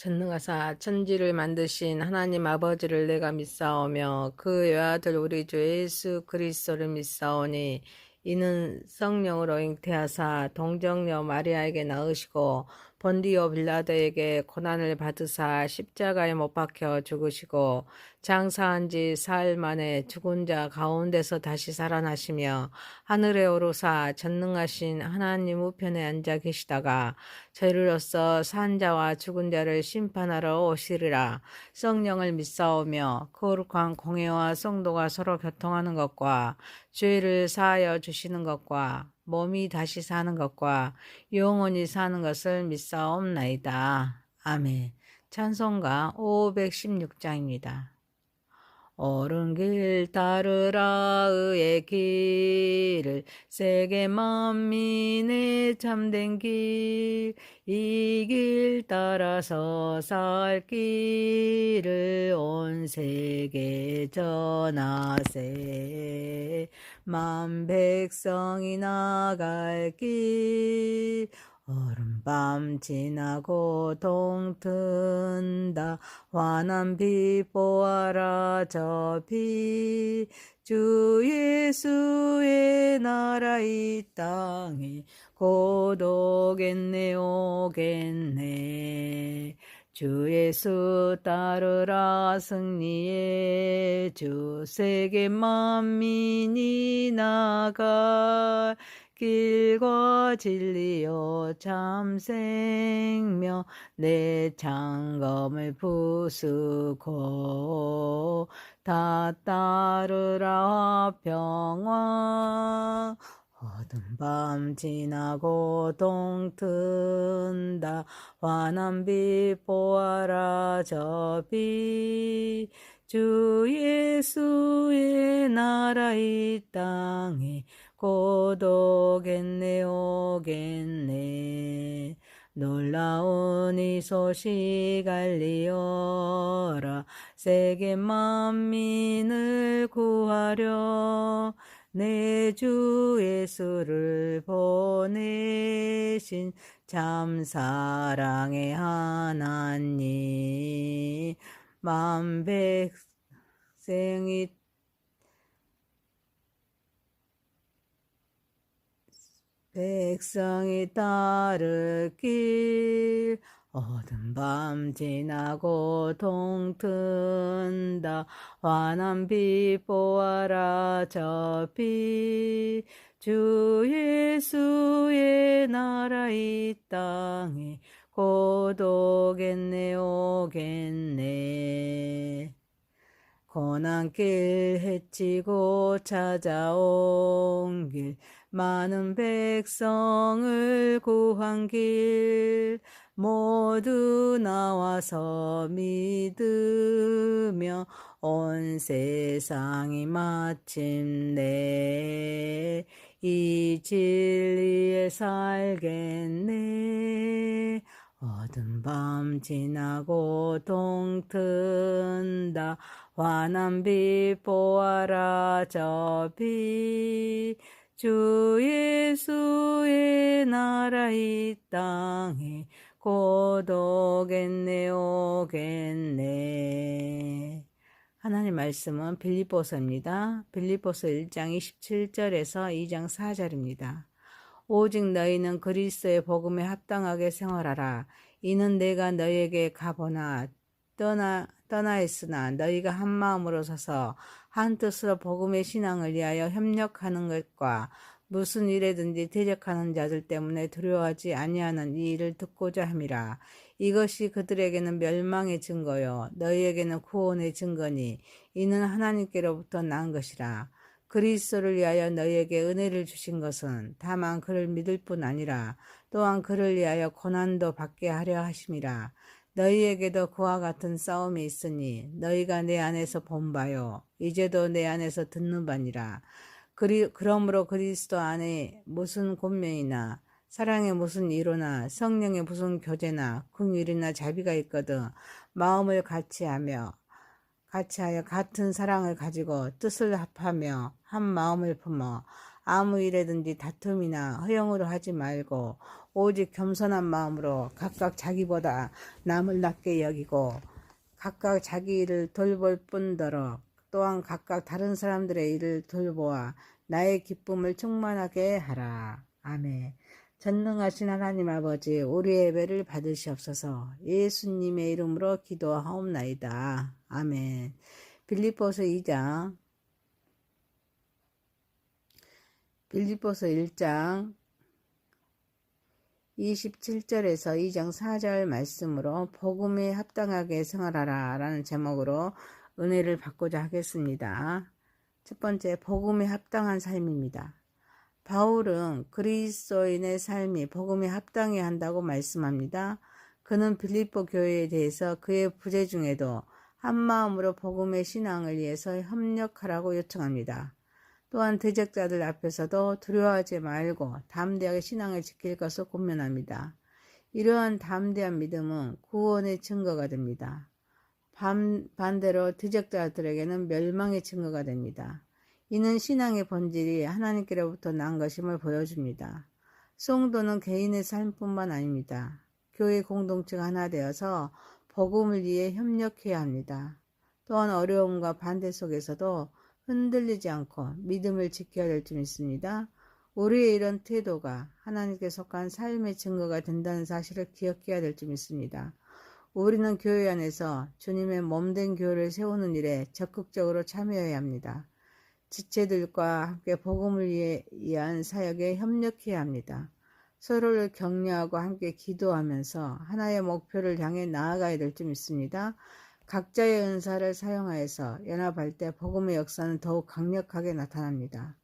전능하사 천지를 만드신 하나님 아버지를 내가 믿사오며 그 외아들 우리 주 예수 그리스도를 믿사오니 이는 성령으로 잉태하사 동정녀 마리아에게 낳으시고 본디오 빌라도에게 고난을 받으사 십자가에 못 박혀 죽으시고 장사한 지 사흘 만에 죽은 자 가운데서 다시 살아나시며 하늘에 오르사 전능하신 하나님 우편에 앉아 계시다가 저희로서 산 자와 죽은 자를 심판하러 오시리라. 성령을 믿사오며 거룩한 공회와 성도가 서로 교통하는 것과 죄를 사하여 주시는 것과 몸이 다시 사는 것과 영원히 사는 것을 믿사옵나이다. 아멘. 찬송가 516장입니다. 옳은 길 따르라 의의 길을 세계 만민의 참된 길 이 길 따라서 살 길을 온 세계 전하세 만 백성이 나갈 길 어른밤 지나고 동튼다 환한 빛 보아라 저 빛 주 예수의 나라 이 땅에 곧 오겠네 오겠네 주 예수 따르라 승리의 주 세계 만민이 나갈 길과 진리요 참 생명 내 창검을 부수고 다 따르라 평화 어두운 밤 지나고 동튼다 환한 빛 보아라 저 빛 주 예수의 나라 이 땅에 곧 오겠네 오겠네 놀라운 이 소식 알리어라 세계 만민을 구하려 내 주 예수를 보내신 참 사랑의 하나님 만 백성이 따를 길 어두운 밤 지나고 동튼다 환한 빛 보아라 저 빛 주 예수의 나라 이 땅에 곧 오겠네 오겠네 고난길 헤치고 찾아온 길 많은 백성을 구한 길 모두 나와서 믿으며 온 세상이 마침내 이 진리에 살겠네 어두운 밤 지나고 동튼다 환한 빛 보아라 저 빛 주 예수의 나라 이 땅에 곧 오겠네 오겠네 하나님 말씀은 빌립보서입니다. 빌립보서 1장 27절에서 2장 4절입니다. 오직 너희는 그리스도의 복음에 합당하게 생활하라. 이는 내가 너희에게 가보나 떠나있으나 너희가 한 마음으로 서서 한 뜻으로 복음의 신앙을 위하여 협력하는 것과 무슨 일에든지 대적하는 자들 때문에 두려워하지 아니하는 이 일을 듣고자 함이라. 이것이 그들에게는 멸망의 증거요 너희에게는 구원의 증거니 이는 하나님께로부터 난 것이라. 그리스도를 위하여 너희에게 은혜를 주신 것은 다만 그를 믿을 뿐 아니라 또한 그를 위하여 고난도 받게 하려 하심이라. 너희에게도 그와 같은 싸움이 있으니 너희가 내 안에서 본 바요 이제도 내 안에서 듣는 바니라. 그러므로 그리스도 안에 무슨 권면이나 사랑의 무슨 이로나 성령의 무슨 교제나 긍휼이나 자비가 있거든 마음을 같이하여 같은 사랑을 가지고 뜻을 합하며 한 마음을 품어 아무 일에든지 다툼이나 허영으로 하지 말고 오직 겸손한 마음으로 각각 자기보다 남을 낮게 여기고 각각 자기 일을 돌볼 뿐더러 또한 각각 다른 사람들의 일을 돌보아 나의 기쁨을 충만하게 하라. 아멘. 전능하신 하나님 아버지, 우리의 예배를 받으시옵소서. 예수님의 이름으로 기도하옵나이다. 아멘. 빌립보서 1장 27절에서 2장 4절 말씀으로 복음에 합당하게 생활하라 라는 제목으로 은혜를 받고자 하겠습니다. 첫 번째, 복음에 합당한 삶입니다. 바울은 그리스도인의 삶이 복음에 합당해야 한다고 말씀합니다. 그는 빌립보 교회에 대해서 그의 부재 중에도 한마음으로 복음의 신앙을 위해서 협력하라고 요청합니다. 또한 대적자들 앞에서도 두려워하지 말고 담대하게 신앙을 지킬 것을 권면합니다. 이러한 담대한 믿음은 구원의 증거가 됩니다. 반대로 대적자들에게는 멸망의 증거가 됩니다. 이는 신앙의 본질이 하나님께로부터 난 것임을 보여줍니다. 성도는 개인의 삶뿐만 아닙니다. 교회 공동체가 하나 되어서 복음을 위해 협력해야 합니다. 또한 어려움과 반대 속에서도 흔들리지 않고 믿음을 지켜야 될 줄 믿습니다. 우리의 이런 태도가 하나님께 속한 삶의 증거가 된다는 사실을 기억해야 될 줄 믿습니다. 우리는 교회 안에서 주님의 몸된 교회를 세우는 일에 적극적으로 참여해야 합니다. 지체들과 함께 복음을 위한 사역에 협력해야 합니다. 서로를 격려하고 함께 기도하면서 하나의 목표를 향해 나아가야 될 줄 믿습니다. 각자의 은사를 사용하여서 연합할 때 복음의 역사는 더욱 강력하게 나타납니다.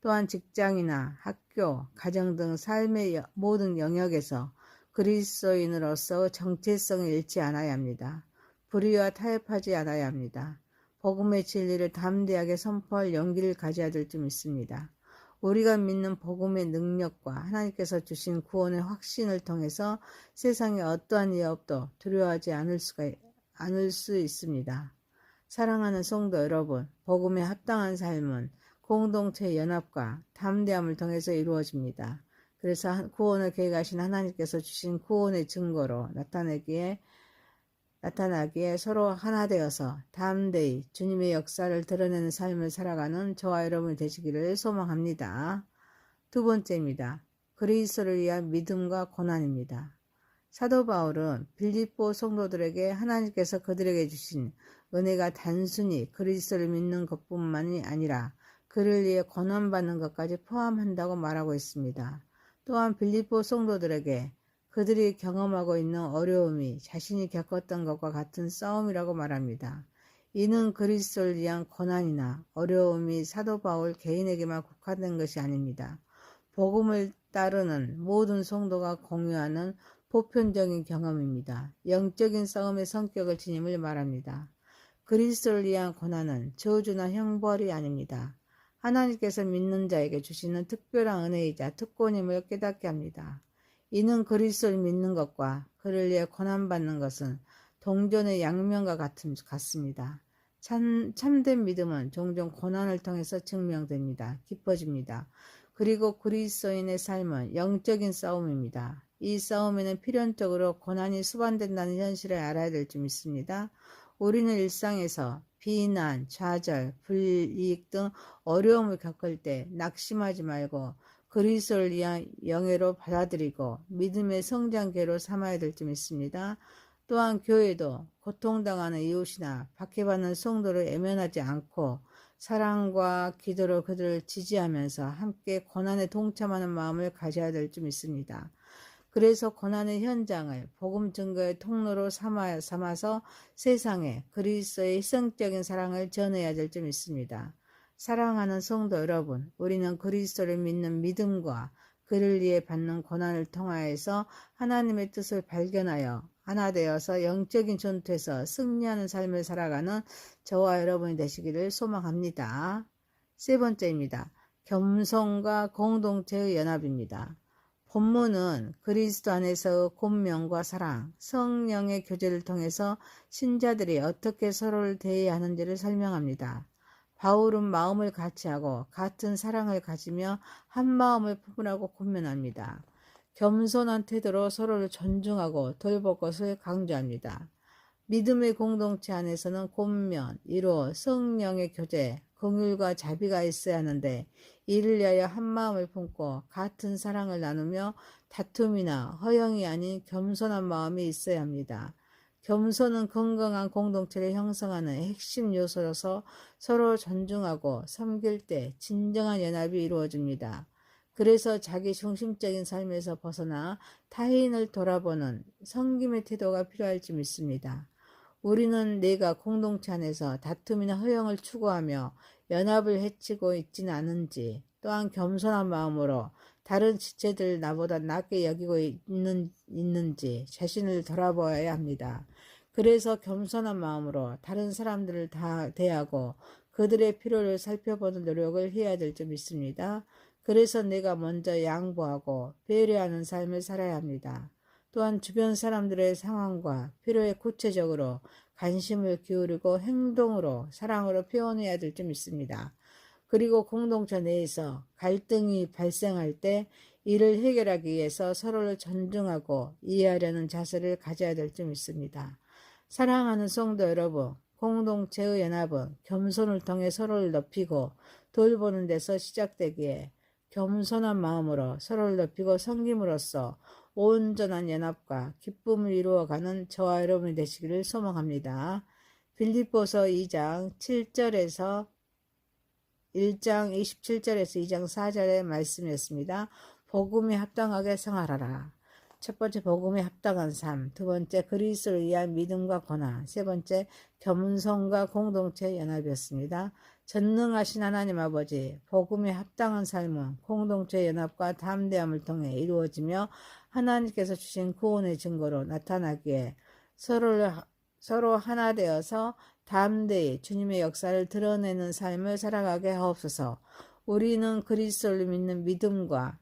또한 직장이나 학교, 가정 등 삶의 모든 영역에서 그리스도인으로서 정체성을 잃지 않아야 합니다. 불의와 타협하지 않아야 합니다. 복음의 진리를 담대하게 선포할 용기를 가져야 될 줄 믿습니다. 우리가 믿는 복음의 능력과 하나님께서 주신 구원의 확신을 통해서 세상의 어떠한 위협도 두려워하지 않을 수 있습니다. 사랑하는 성도 여러분, 복음에 합당한 삶은 공동체의 연합과 담대함을 통해서 이루어집니다. 그래서 구원을 계획하신 하나님께서 주신 구원의 증거로 나타나기에 서로 하나 되어서 담대히 주님의 역사를 드러내는 삶을 살아가는 저와 여러분이 되시기를 소망합니다. 두 번째입니다. 그리스도를 위한 믿음과 고난입니다. 사도 바울은 빌립보 성도들에게 하나님께서 그들에게 주신 은혜가 단순히 그리스도를 믿는 것뿐만이 아니라 그를 위해 고난받는 것까지 포함한다고 말하고 있습니다. 또한 빌립보 성도들에게 그들이 경험하고 있는 어려움이 자신이 겪었던 것과 같은 싸움이라고 말합니다. 이는 그리스도를 위한 고난이나 어려움이 사도 바울 개인에게만 국한된 것이 아닙니다. 복음을 따르는 모든 성도가 공유하는 보편적인 경험입니다. 영적인 싸움의 성격을 지님을 말합니다. 그리스도를 위한 고난은 저주나 형벌이 아닙니다. 하나님께서 믿는 자에게 주시는 특별한 은혜이자 특권임을 깨닫게 합니다. 이는 그리스도를 믿는 것과 그를 위해 고난받는 것은 동전의 양면과 같습니다. 참된 믿음은 종종 고난을 통해서 증명됩니다. 깊어집니다. 그리고 그리스도인의 삶은 영적인 싸움입니다. 이 싸움에는 필연적으로 고난이 수반된다는 현실을 알아야 될 줄 믿습니다. 우리는 일상에서 비난, 좌절, 불이익 등 어려움을 겪을 때 낙심하지 말고 그리스도를 위한 영예로 받아들이고 믿음의 성장계로 삼아야 될 줄 믿습니다. 또한 교회도 고통당하는 이웃이나 박해받는 성도를 애면하지 않고 사랑과 기도로 그들을 지지하면서 함께 고난에 동참하는 마음을 가져야 될 줄 믿습니다. 그래서 고난의 현장을 복음 증거의 통로로 삼아서 세상에 그리스도의 희생적인 사랑을 전해야 될 줄 믿습니다. 사랑하는 성도 여러분, 우리는 그리스도를 믿는 믿음과 그를 위해 받는 고난을 통하여서 하나님의 뜻을 발견하여 하나 되어서 영적인 전투에서 승리하는 삶을 살아가는 저와 여러분이 되시기를 소망합니다. 세 번째입니다. 겸손과 공동체의 연합입니다. 본문은 그리스도 안에서 권면과 사랑, 성령의 교제를 통해서 신자들이 어떻게 서로를 대해야 하는지를 설명합니다. 바울은 마음을 같이하고 같은 사랑을 가지며 한 마음을 품으라고 권면합니다. 겸손한 태도로 서로를 존중하고 돌볼 것을 강조합니다. 믿음의 공동체 안에서는 권면, 위로, 성령의 교제, 긍휼과 자비가 있어야 하는데 이를 위하여 한 마음을 품고 같은 사랑을 나누며 다툼이나 허영이 아닌 겸손한 마음이 있어야 합니다. 겸손은 건강한 공동체를 형성하는 핵심 요소로서 서로 존중하고 섬길 때 진정한 연합이 이루어집니다. 그래서 자기 중심적인 삶에서 벗어나 타인을 돌아보는 섬김의 태도가 필요할지 믿습니다. 우리는 내가 공동체 안에서 다툼이나 허영을 추구하며 연합을 해치고 있지는 않은지, 또한 겸손한 마음으로 다른 지체들을 나보다 낮게 여기고 있는지 자신을 돌아보아야 합니다. 그래서 겸손한 마음으로 다른 사람들을 다 대하고 그들의 필요를 살펴보는 노력을 해야 될 줄 믿습니다. 그래서 내가 먼저 양보하고 배려하는 삶을 살아야 합니다. 또한 주변 사람들의 상황과 필요에 구체적으로 관심을 기울이고 행동으로 사랑으로 표현해야 될 줄 믿습니다. 그리고 공동체 내에서 갈등이 발생할 때 이를 해결하기 위해서 서로를 존중하고 이해하려는 자세를 가져야 될 줄 믿습니다. 사랑하는 성도 여러분, 공동체의 연합은 겸손을 통해 서로를 높이고 돌보는 데서 시작되기에 겸손한 마음으로 서로를 높이고 섬김으로써 온전한 연합과 기쁨을 이루어가는 저와 여러분이 되시기를 소망합니다. 빌립보서 2장 7절에서 1장 27절에서 2장 4절의 말씀이었습니다. 복음에 합당하게 생활하라. 첫 번째, 복음에 합당한 삶. 두 번째, 그리스도를 위한 믿음과 권한. 세 번째, 겸손과 공동체 연합이었습니다. 전능하신 하나님 아버지, 복음에 합당한 삶은 공동체 연합과 담대함을 통해 이루어지며 하나님께서 주신 구원의 증거로 나타나기에 서로 하나 되어서 담대히 주님의 역사를 드러내는 삶을 살아가게 하옵소서. 우리는 그리스도를 믿는 믿음과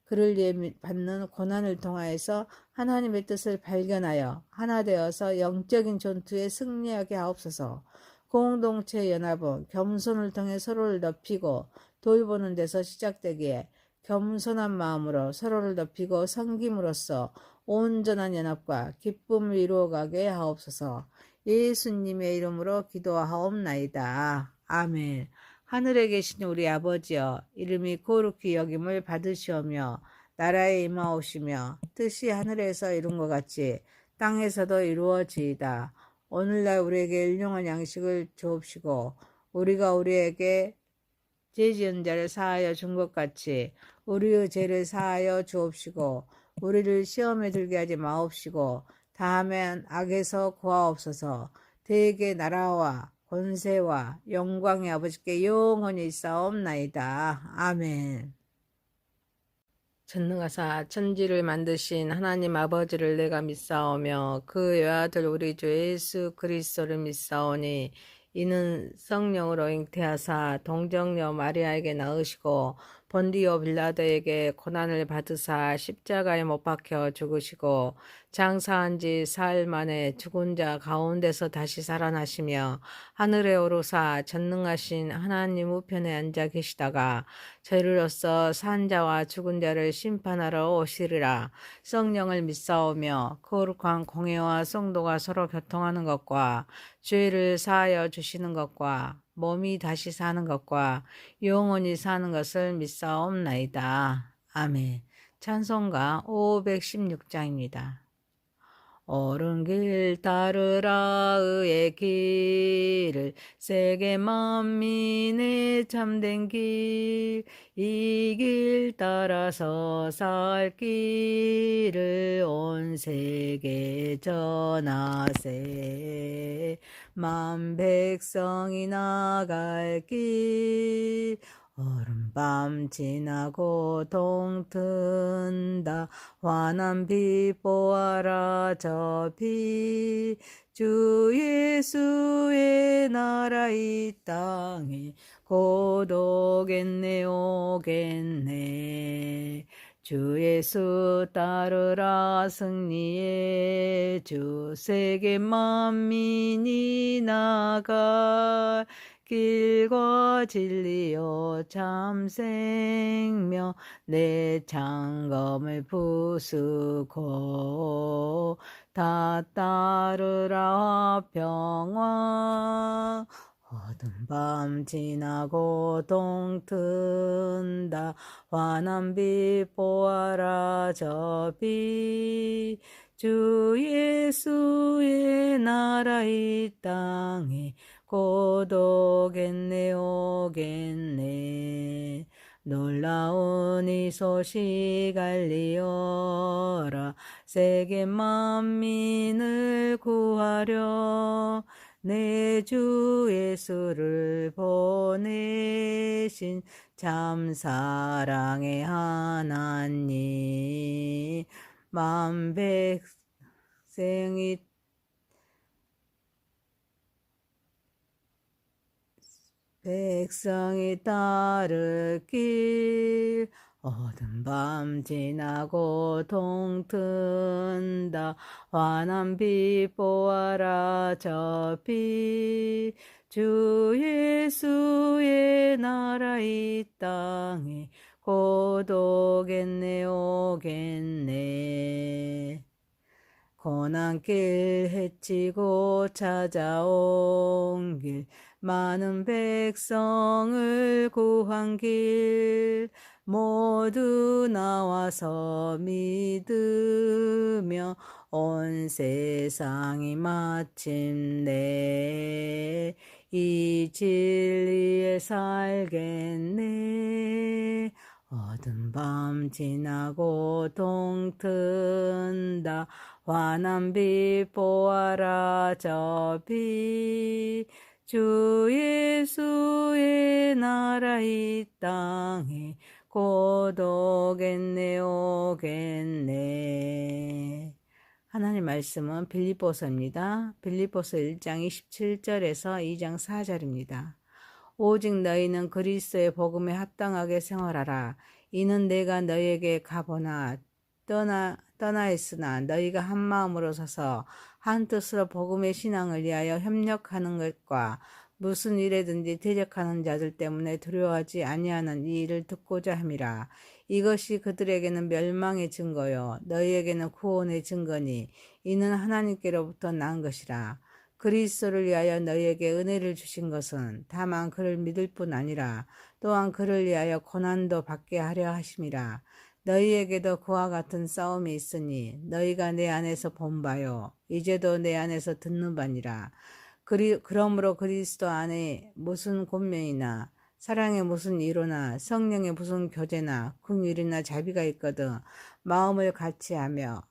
그를 위해 받는 고난을 통하여서 하나님의 뜻을 발견하여 하나 되어서 영적인 전투에 승리하게 하옵소서. 공동체 연합은 겸손을 통해 서로를 높이고 돌보는 데서 시작되기에 겸손한 마음으로 서로를 높이고 섬김으로써 온전한 연합과 기쁨을 이루어가게 하옵소서. 예수님의 이름으로 기도하옵나이다. 아멘. 하늘에 계신 우리 아버지여, 이름이 거룩히 여김을 받으시오며 나라에 임하오시며 뜻이 하늘에서 이룬 것 같이 땅에서도 이루어지이다. 오늘날 우리에게 일용할 양식을 주옵시고 우리가 우리에게 죄 지은 자를 사하여 준 것 같이 우리의 죄를 사하여 주옵시고 우리를 시험에 들게 하지 마옵시고 다만 악에서 구하옵소서. 대개 나라와 권세와 영광의 아버지께 영원히 있사옵나이다. 아멘. 전능하사 천지를 만드신 하나님 아버지를 내가 믿사오며 그 외아들 우리 주 예수 그리스도를 믿사오니 이는 성령으로 잉태하사 동정녀 마리아에게 낳으시고 본디오 빌라도에게 고난을 받으사 십자가에 못 박혀 죽으시고 장사한 지 사흘 만에 죽은 자 가운데서 다시 살아나시며 하늘에 오르사 전능하신 하나님 우편에 앉아 계시다가 저희로서 산 자와 죽은 자를 심판하러 오시리라. 성령을 믿사오며 거룩한 공회와 성도가 서로 교통하는 것과 죄를 사하여 주시는 것과 몸이 다시 사는 것과 영원히 사는 것을 믿사옵나이다. 아멘. 찬송가 516장입니다. 옳은 길 따르라 의의 길을 세계 만민의 참된 길 이 길 따라서 살 길을 온 세계 전하세 만 백성이 나갈 길 오른밤 지나고 동튼다 환한 빛 보아라 저 빛 주 예수의 나라 이 땅에 곧 오겠네 오겠네 주 예수 따르라 승리의 주 세계 만민이 나갈 길과 진리요 참 생명 내 창검을 부수고 다 따르라 평화 어두운 밤 지나고 동튼다 환한 빛 보아라 저 빛 주 예수의 나라 이 땅에 곧 오겠네 오겠네 놀라운 이 소식 알리어라 세계 만민을 구하려 내 주 예수를 보내신 참 사랑의 하나님 만 백성이 따를 길 어두운 밤 지나고 동튼다 환한 빛 보아라 저 빛 주 예수의 나라 이 땅에 곧 오겠네 오겠네 고난길 헤치고 찾아온 길 많은 백성을 구한 길 모두 나와서 믿으며 온 세상이 마침내 이 진리에 살겠네 어두운 밤 지나고 동튼다 환한 빛 보아라 저 빛 주 예수의 나라 이 땅에 곧 오겠네 오겠네 하나님 말씀은 빌립보서입니다. 빌립보서 1장 27절에서 2장 4절입니다. 오직 너희는 그리스도의 복음에 합당하게 생활하라. 이는 내가 너희에게 가보나 떠나있으나 너희가 한 마음으로 서서 한 뜻으로 복음의 신앙을 위하여 협력하는 것과 무슨 일에든지 대적하는 자들 때문에 두려워하지 아니하는 이 일을 듣고자 함이라. 이것이 그들에게는 멸망의 증거요 너희에게는 구원의 증거니 이는 하나님께로부터 난 것이라. 그리스도를 위하여 너희에게 은혜를 주신 것은 다만 그를 믿을 뿐 아니라 또한 그를 위하여 고난도 받게 하려 하심이라. 너희에게도 그와 같은 싸움이 있으니 너희가 내 안에서 본 바요 이제도 내 안에서 듣는 바니라. 그러므로 그리스도 안에 무슨 권면이나 사랑의 무슨 이로나 성령의 무슨 교제나 긍휼이나 자비가 있거든 마음을 같이하여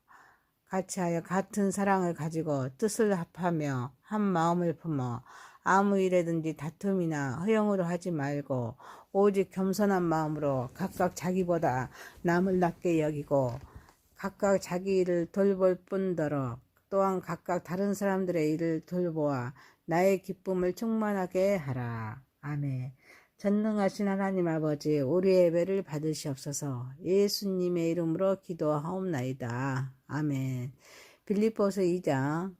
같은 사랑을 가지고 뜻을 합하며 한 마음을 품어 아무 일에든지 다툼이나 허영으로 하지 말고 오직 겸손한 마음으로 각각 자기보다 남을 낮게 여기고 각각 자기 일을 돌볼 뿐더러 또한 각각 다른 사람들의 일을 돌보아 나의 기쁨을 충만하게 하라. 아멘. 전능하신 하나님 아버지 우리의 예배를 받으시옵소서. 예수님의 이름으로 기도하옵나이다. 아멘. 빌립보서 1장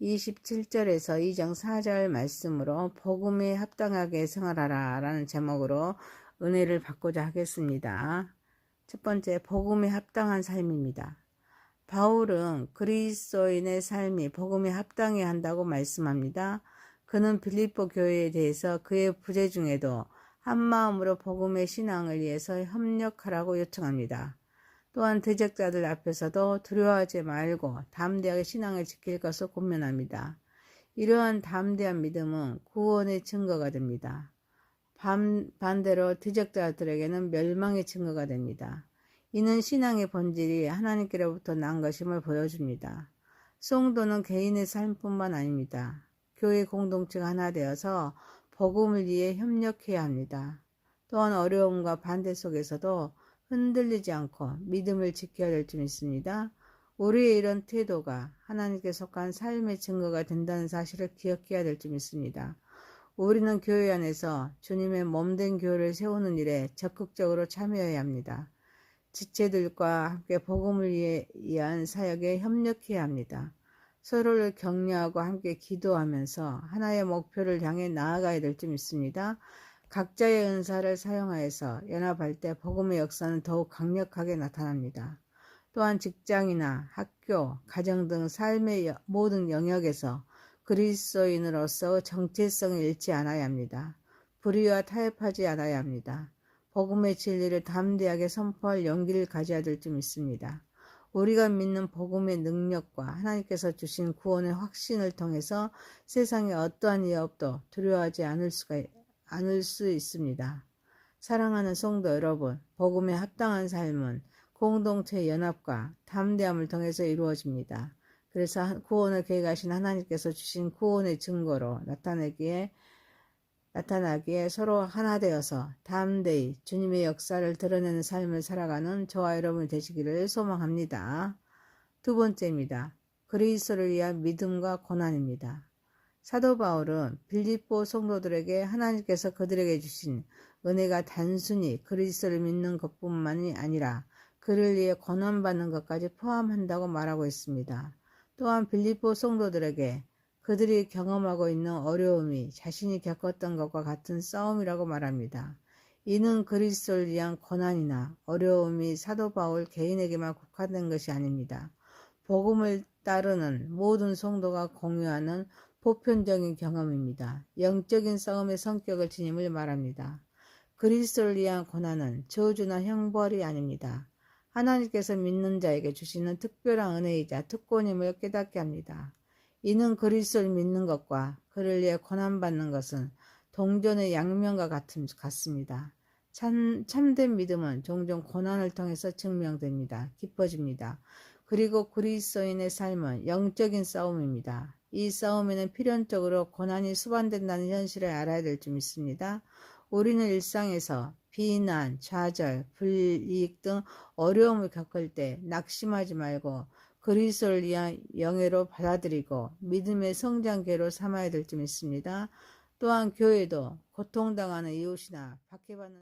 27절에서 2장 4절 말씀으로 복음에 합당하게 생활하라 라는 제목으로 은혜를 받고자 하겠습니다. 첫 번째, 복음에 합당한 삶입니다. 바울은 그리스도인의 삶이 복음에 합당해야 한다고 말씀합니다. 그는 빌립보 교회에 대해서 그의 부재 중에도 한마음으로 복음의 신앙을 위해서 협력하라고 요청합니다. 또한 대적자들 앞에서도 두려워하지 말고 담대하게 신앙을 지킬 것을 권면합니다. 이러한 담대한 믿음은 구원의 증거가 됩니다. 반대로 대적자들에게는 멸망의 증거가 됩니다. 이는 신앙의 본질이 하나님께로부터 난 것임을 보여줍니다. 성도는 개인의 삶뿐만 아닙니다. 교회 공동체가 하나 되어서 복음을 위해 협력해야 합니다. 또한 어려움과 반대 속에서도 흔들리지 않고 믿음을 지켜야 될 줄 믿습니다. 우리의 이런 태도가 하나님께 속한 삶의 증거가 된다는 사실을 기억해야 될 줄 믿습니다. 우리는 교회 안에서 주님의 몸된 교회를 세우는 일에 적극적으로 참여해야 합니다. 지체들과 함께 복음을 위한 사역에 협력해야 합니다. 서로를 격려하고 함께 기도하면서 하나의 목표를 향해 나아가야 될 줄 믿습니다. 각자의 은사를 사용하여서 연합할 때 복음의 역사는 더욱 강력하게 나타납니다. 또한 직장이나 학교, 가정 등 삶의 모든 영역에서 그리스도인으로서 정체성을 잃지 않아야 합니다. 불의와 타협하지 않아야 합니다. 복음의 진리를 담대하게 선포할 용기를 가져야 될 줄 믿습니다. 우리가 믿는 복음의 능력과 하나님께서 주신 구원의 확신을 통해서 세상의 어떠한 위협도 두려워하지 않을 수 있습니다. 사랑하는 성도 여러분, 복음에 합당한 삶은 공동체의 연합과 담대함을 통해서 이루어집니다. 그래서 구원을 계획하신 하나님께서 주신 구원의 증거로 나타나기에 서로 하나 되어서 담대히 주님의 역사를 드러내는 삶을 살아가는 저와 여러분이 되시기를 소망합니다. 두 번째입니다. 그리스도를 위한 믿음과 고난입니다. 사도 바울은 빌립보 성도들에게 하나님께서 그들에게 주신 은혜가 단순히 그리스도를 믿는 것뿐만이 아니라 그를 위해 고난받는 것까지 포함한다고 말하고 있습니다. 또한 빌립보 성도들에게 그들이 경험하고 있는 어려움이 자신이 겪었던 것과 같은 싸움이라고 말합니다. 이는 그리스도를 위한 고난이나 어려움이 사도 바울 개인에게만 국한된 것이 아닙니다. 복음을 따르는 모든 성도가 공유하는 보편적인 경험입니다. 영적인 싸움의 성격을 지님을 말합니다. 그리스도를 위한 고난은 저주나 형벌이 아닙니다. 하나님께서 믿는 자에게 주시는 특별한 은혜이자 특권임을 깨닫게 합니다. 이는 그리스도를 믿는 것과 그를 위해 고난받는 것은 동전의 양면과 같습니다. 참된 믿음은 종종 고난을 통해서 증명됩니다. 깊어집니다. 그리고 그리스도인의 삶은 영적인 싸움입니다. 이 싸움에는 필연적으로 고난이 수반된다는 현실을 알아야 될 줄 믿습니다. 우리는 일상에서 비난, 좌절, 불이익 등 어려움을 겪을 때 낙심하지 말고 그리스도를 위한 영예로 받아들이고 믿음의 성장계로 삼아야 될 줄 믿습니다. 또한 교회도 고통당하는 이웃이나 박해받는